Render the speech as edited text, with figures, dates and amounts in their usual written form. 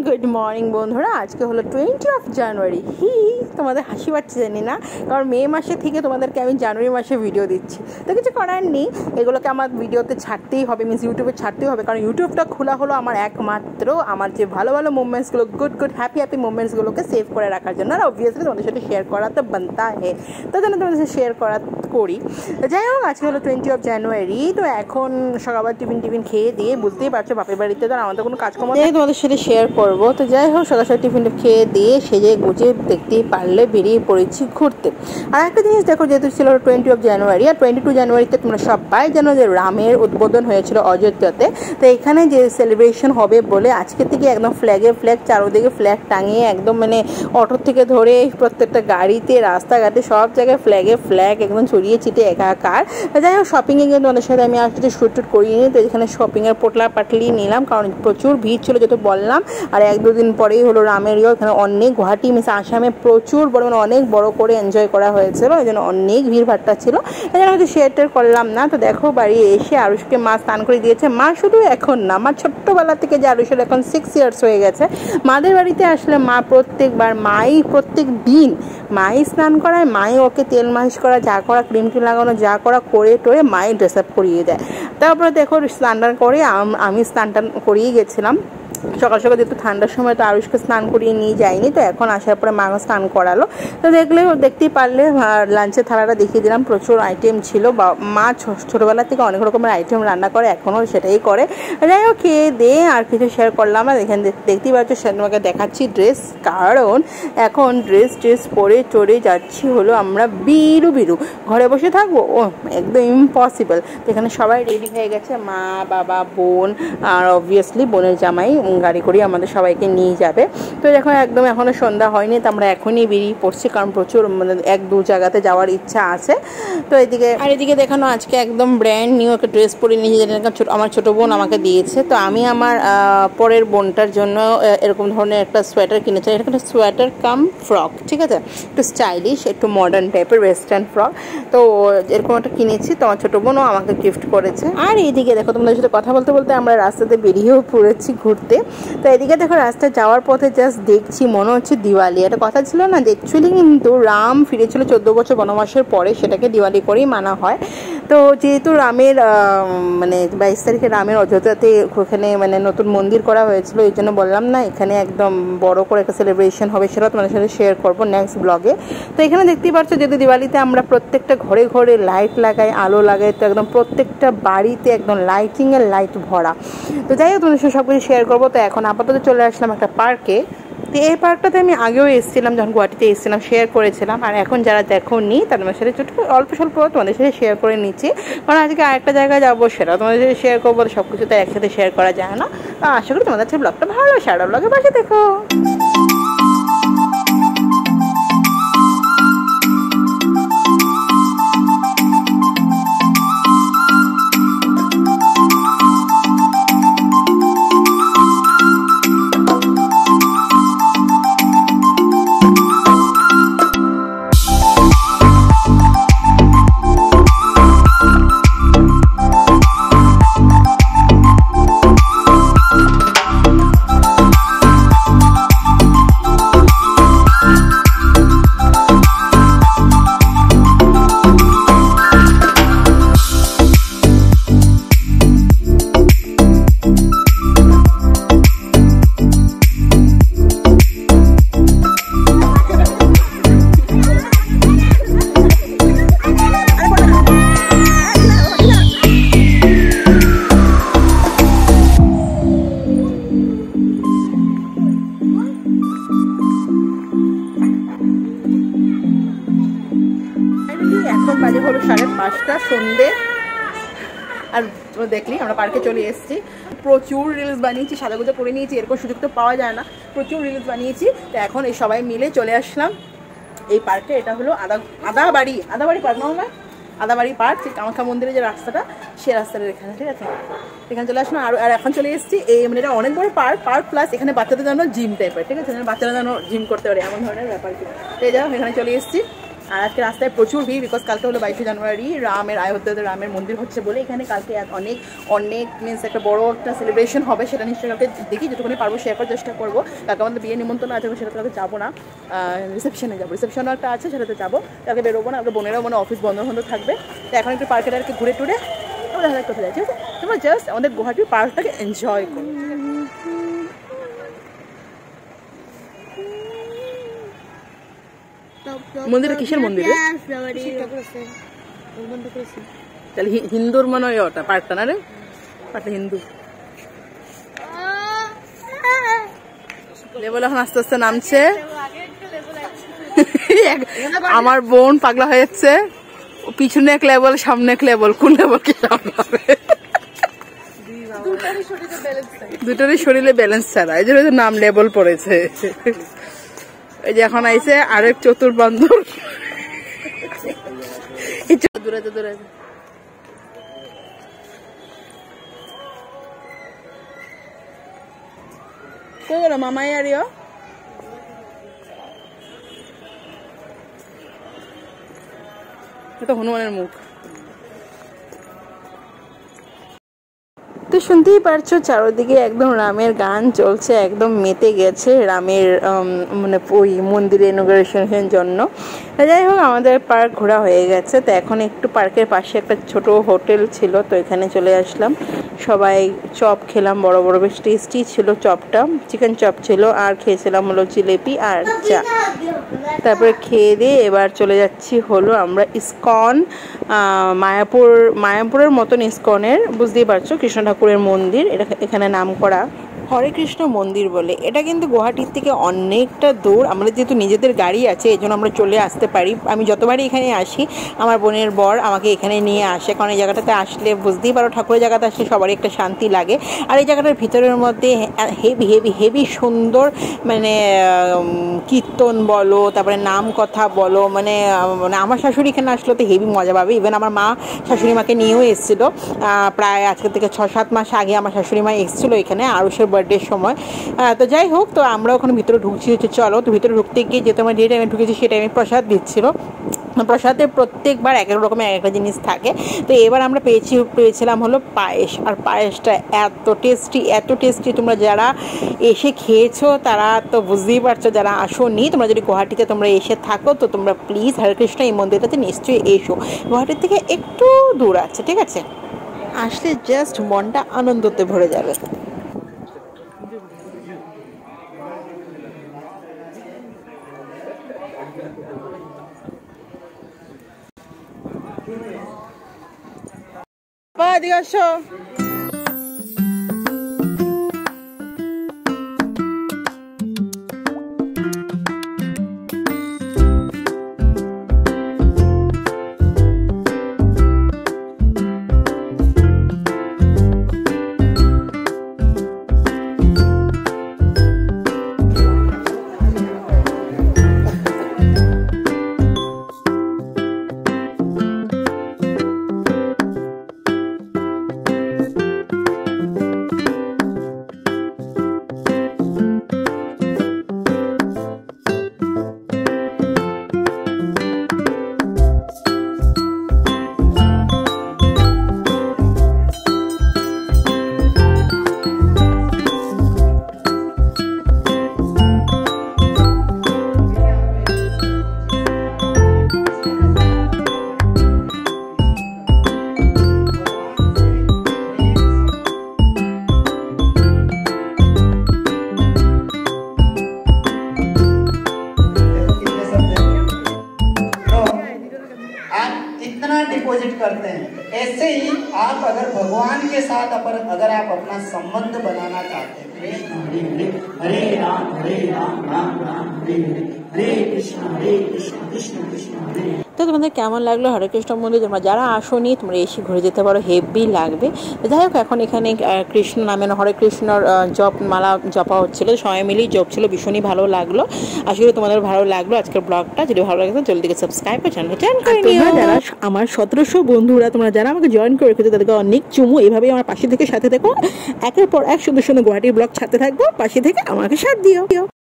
Good morning বন্ধুরা, আজকে হলো 20 জানুয়ারি। তোমাদের হাসি পাচ্ছে জানি না, কারণ মে মাসে থেকে তোমাদেরকে আমি জানুয়ারি মাসে ভিডিও দিচ্ছি। তো কিছু করার নেই, এগুলোকে আমার ভিডিওতে ছাড়তেই হবে, মিনস ইউটিউবে ছাড়তেই হবে, কারণ ইউটিউবটা খোলা হলো আমার একমাত্র আমার যে ভালো ভালো মুভমেন্টসগুলো, গুড হ্যাপি মুভমেন্টসগুলোকে সেভ করে রাখার জন্য। আর অবভিয়াসলি তোমাদের সাথে শেয়ার করা তো বানতা হে, তো জন্য তোমাদের সাথে শেয়ার করি। যাই হোক, আজকে হলো 20 জানুয়ারি। তো এখন সকালবার টিফিন খেয়ে দিয়ে, বুঝতেই পারছো বাপের বাড়িতে তো আমাদের কোনো কাজকর্ম নেই, তোমাদের সাথে শেয়ার করবো। তো যাই হোক, সকাল টিফিনটা খেয়ে দিয়ে সেজে গুজে দেখতেই পারলে বেরিয়ে পড়েছি ঘুরতে। আর একটা জিনিস দেখো, যেহেতু ছিল 20 জানুয়ারি, আর 22 জানুয়ারিতে তোমরা সবাই জানো যে রামের উদ্বোধন হয়েছিল অযোধ্যাতে। তো এখানে যে সেলিব্রেশন হবে বলে আজকে থেকে একদম ফ্ল্যাগ চারোদিকে ফ্ল্যাগ টাঙিয়ে, একদম মানে অটো থেকে ধরে প্রত্যেকটা গাড়িতে, রাস্তাঘাটে সব জায়গায় ফ্ল্যাগ একদম ছড়িয়ে ছিটে একাকার। যাই হোক, শপিংয়ে কিন্তু ওদের সাথে আমি আসলে শ্যুট করিয়ে নিই। তো এখানে শপিংয়ের পোটলা পাটলি নিলাম, কারণ প্রচুর ভিড় ছিল যেহেতু বললাম। আর 1-2 দিন পরেই হলো রামের এখানে অনেক গুয়াহাটি মিস আসামে প্রচুর বড়, মানে অনেক বড় করে এনজয় করা হয়েছিল, এই জন্য অনেক ভিড়ভাট্টা ছিল, এই জন্য হয়তো শেয়ার করলাম না। তো দেখো, বাড়ি এসে আরুষকে মা স্নান করে দিয়েছে। মা শুধু এখন না, মা ছোট্টবেলা থেকে যে আরুষের এখন 6 ইয়ার্স হয়ে গেছে, মাদের বাড়িতে আসলে মা প্রত্যেকবার প্রত্যেক দিন মাই স্নান করায়, মাই ওকে তেল মালিশ করা, যা করা, ক্রিম লাগানো, যা করা করে টোরে মাই ড্রেস আপ করিয়ে দেয়। তারপরে দেখো, স্নান করে আমি স্নান করিয়ে গেছিলাম সকাল সকাল, যেহেতু ঠান্ডার সময় তো আরুষকে স্নান করিয়ে নিয়ে যায়নি। তো এখন আসার পরে মা স্নান করালো। তো দেখতেই পারলে লাঞ্চের থালাটা দেখিয়ে দিলাম, প্রচুর আইটেম ছিল। বা মা ছোটোবেলা থেকে অনেক রকমের আইটেম রান্না করে, এখনও সেটাই করে। যাই হোক, খেয়ে দিয়ে আর কিছু শেয়ার করলাম। আর এখানে দেখতেই পাচ্ছ, তোমাকে দেখাচ্ছি ড্রেস, কারণ এখন ড্রেস পরে চড়ে যাচ্ছি হলো আমরা বিরু ঘরে বসে থাকবো, একদম ইম্পসিবল। তো এখানে সবাই রেডি হয়ে গেছে, মা, বাবা, বোন, আর অবভিয়াসলি বোনের জামাই গাড়ি করে আমাদের সবাইকে নিয়ে যাবে। তো দেখো, একদম এখনো সন্ধ্যা হয়নি, তো আমরা এখনই বেরিয়ে পড়ছি, কারণ প্রচুর মানে 1-2 জায়গাতে যাওয়ার ইচ্ছা আছে। তো এদিকে দেখানো, আজকে একদম ব্র্যান্ড নিউ একটা ড্রেস পরে নিয়ে যেটা আমার ছোটো বোন আমাকে দিয়েছে। তো আমি আমার পরের বোনটার জন্য এরকম ধরনের একটা সোয়েটার কিনেছি। এটা একটা সোয়েটার কাম ফ্রক, ঠিক আছে, একটু স্টাইলিশ, একটু মডার্ন টাইপের ওয়েস্টার্ন ফ্রক। তো এরকম একটা কিনেছি, তো আমার ছোটো বোনও আমাকে গিফট করেছে। আর এইদিকে দেখো, তোমাদের সাথে কথা বলতে আমরা রাস্তাতে বেরিয়েও পড়েছি ঘুরতে। তো এদিকে দেখো, রাস্তায় যাওয়ার পথে জাস্ট দেখছি, মনে হচ্ছে দিওয়ালি। একটা কথা ছিল না যে অ্যাকচুয়ালি কিন্তু রাম ফিরেছিল 14 বছর বনবাসের পরে, সেটাকে দিওয়ালি করেই মানা হয়। তো যেহেতু রামের মানে 22 তারিখে রামের অযোধ্যাতে ওখানে মানে নতুন মন্দির করা হয়েছিল, এই জন্য বললাম না, এখানে একদম বড় করে একটা সেলিব্রেশন হবে, সেটা তোমাদের সাথে শেয়ার করবো নেক্সট ব্লগে। তো এখানে দেখতেই পাচ্ছ, যেহেতু দিওয়ালিতে আমরা প্রত্যেকটা ঘরে লাইট লাগাই, আলো লাগাই, তো একদম প্রত্যেকটা বাড়িতে একদম লাইটিংয়ের লাইট ভরা। তো যাই হোক, তোমাদের সাথে সব কিছু শেয়ার করবো। তো এখন আপাতত চলে আসলাম একটা পার্কে। তো এই পার্কটাতে আমি আগেও এসেছিলাম, যখন গুয়াহাটিতে এসেছিলাম, শেয়ার করেছিলাম। আর এখন যারা দেখোনি তাদের সাথে অল্প স্বল্প তোমাদের সাথে শেয়ার করে নিচ্ছি, কারণ আজকে আরেকটা জায়গায় যাবো, সেটা তোমাদের সাথে শেয়ার করবো। সব কিছু তো একসাথে শেয়ার করা যায় না। আশা করি তোমাদের কাছে ব্লগটা ভালো, সারা ব্লগে পাশে দেখো। এখন বাজে হলো 5:30 সন্ধ্যে। আর দেখলি আমরা পার্কে চলে এসেছি, প্রচুর রিলস বানিয়েছি, সাজাগুজো করে নিয়েছি, এরকম সুযোগ তো পাওয়া যায় না, প্রচুর রিলস বানিয়েছি। তো এখন এই সবাই মিলে চলে আসলাম এই পার্কে। এটা হলো আদাবাড়ি পার্ক, না আদাবাড়ি পার্ক, কামাখ্যা মন্দিরের যে রাস্তাটা, সে রাস্তাটা এখানে, ঠিক আছে। এখানে চলে আসলাম। আর এখন চলে এসেছি এই, মানে এটা অনেক বড় পার্ক প্লাস এখানে বাচ্চাদের জন্য জিম টাইপের, ঠিক আছে, বাচ্চারা যেন জিম করতে পারে এমন ধরনের ব্যাপার। তো এই যাও, এখানে চলে এসেছি। আর আজকে রাস্তায় প্রচুর ভিড়, বিকজ কালকে হলো 22শে জানুয়ারি, রামের অযোধ্যাতে রামের মন্দির হচ্ছে বলে এখানে কালকে অনেক অনেক মিনস একটা বড় একটা সেলিব্রেশন হবে। সেটা নিশ্চয়ই কালকে দেখি যেটুকুনি পারবো শেয়ার করার চেষ্টা করবো। কালকে আমাদের বিয়ে নিমন্ত্রণ আছে, সেটা কালকে যাবো না, রিসেপশনে যাবো, রিসেপশনও একটা আছে সেটাতে যাবো। কালকে বেরোবো না, কালকে বোনেরাও মানে অফিস বন্ধ বন্ধ থাকবে। তো এখন একটু পার্কের আর কি ঘুরে টুরে আমরা দেখা কোথায় যাই, ঠিক আছে? তোমরা জাস্ট আমাদের গুয়াহাটির পার্কটাকে এনজয় করো। মন্দিরটা কিসের মন্দির? তাহলে হিন্দুর মনে হয় ওটা পার্কটা না রে, পার্কটা হিন্দু। লেভেল এখন আস্তে আস্তে নামছে। আমার বোন পাগলা হয়ে যাচ্ছে, পিছনে এক লেভেল সামনে এক লেভেল, কোন লেভেল কি সামলাবে? দুটোরই শরীরে ব্যালেন্স ছাড়া, এই জন্য নাম লেভেল পড়েছে। এই যে এখন আইছে আরেক চতুর বান্ধব, দূরে দূরে কই গেল মামাই আরিও? এটা হনুমানের মুখ। তো শুনতেই পারছো চারদিকে একদম রামের গান চলছে, একদম মেতে গেছে রামের মানে ওই মন্দিরে ইনগ্রেশনের জন্য। যাই হোক আমাদের পার্ক ঘোরা হয়ে গেছে। তো এখন একটু পার্কের পাশে একটা ছোট হোটেল ছিল, তো এখানে চলে আসলাম। সবাই চপ খেলাম, বড় বড় বেশ টেস্টি ছিল চপটা, চিকেন চপ ছিল। আর খেয়েছিলাম হলো জিলেপি আর চা। তারপরে খেয়ে দিয়ে এবার চলে যাচ্ছি হলো আমরা ইস্কন, মায়াপুরের মতন ইস্কনের, বুঝতেই পারছো কৃষ্ণ ঠাকুরের মন্দির। এটা এখানে নাম করা হরে কৃষ্ণ মন্দির বলে। এটা কিন্তু গুয়াহাটির থেকে অনেকটা দূর। আমরা যেহেতু নিজেদের গাড়ি আছে এই জন্য আমরা চলে আসতে পারি। আমি যতবারই এখানে আসি আমার বোনের বর আমাকে এখানে নিয়ে আসে, কারণ এই জায়গাটাতে আসলে বুঝতেই পারো ঠাকুরের জায়গাতে আসলে সবারই একটা শান্তি লাগে। আর এই জায়গাটার ভিতরের মধ্যে হেভি হেভি হেভি সুন্দর, মানে কীর্তন বলো, তারপরে নাম কথা বলো, মানে আমার শাশুড়ি এখানে আসলে তো হেভি মজা পাবে। ইভেন আমার মা শাশুড়ি মাকে নিয়েও এসেছিলো, প্রায় আজকে থেকে 6-7 মাস আগে আমার শাশুড়ি মা এসেছিলো এখানে আরুষের বার্থডের সময়। তো যাই হোক, তো আমরা ওখানে ভিতরে ঢুকছি, হচ্ছে চলো। তো ভিতরে ঢুকতে গিয়ে যেহেতু আমরা যে টাইমে ঢুকেছি সেই টাইমে প্রসাদ দিচ্ছিলো। প্রসাদে প্রত্যেকবার এক এক রকমের এক একটা জিনিস থাকে। তো এবার আমরা পেয়েছিলাম হলো পায়েস, আর পায়েসটা এত টেস্টি। তোমরা যারা এসে খেয়েছো তারা তো বুঝতেই পারছো, যারা আসোনি তোমরা যদি গুয়াহাটিতে তোমরা এসে থাকো তো তোমরা প্লিজ হরেকৃষ্ণ এই মন্দিরটাতে নিশ্চয়ই এসো। গুয়াহাটির থেকে একটু দূর আছে, ঠিক আছে? আসলে জাস্ট মনটা আনন্দতে ভরে যাবে। এদিকে আসো। डिपॉजिट करते हैं, ऐसे ही आप अगर भगवान के साथ अगर आप अपना संबंध बनाना चाहते हैं, हरे राम राम राम हरे कृष्ण कृष्ण कृष्ण हरे। তো তোমাদের কেমন লাগলো হরে কৃষ্ণ মন্দির? তোমরা যারা আসোনি তোমরা এসে ঘুরে যেতে পারো, হেভি লাগবে। যাই হোক, এখন এখানে কৃষ্ণ নামে হরে কৃষ্ণর জপ মালা জপা হচ্ছিলো, সবাই মিলেই জপ ছিল, ভীষণই ভালো লাগলো। আশা করি তোমাদের ভালো লাগলো আজকের ব্লগটা। যদি ভালো লাগে তো জলদি সাবস্ক্রাইব করে চ্যানেলটা জয়েন করে নিও। যারা আমার 1700 বন্ধুরা তোমরা যারা আমাকে জয়েন করে রেখেছো তাদেরকে অনেক চুমু। এভাবেই আমার পাশে থেকে সাথে থেকো, একের পর এক সুন্দর সুন্দর গুয়াহাটির ব্লগ ছাড়তে থাকবো, পাশে থেকে আমাকে সাথ দিও।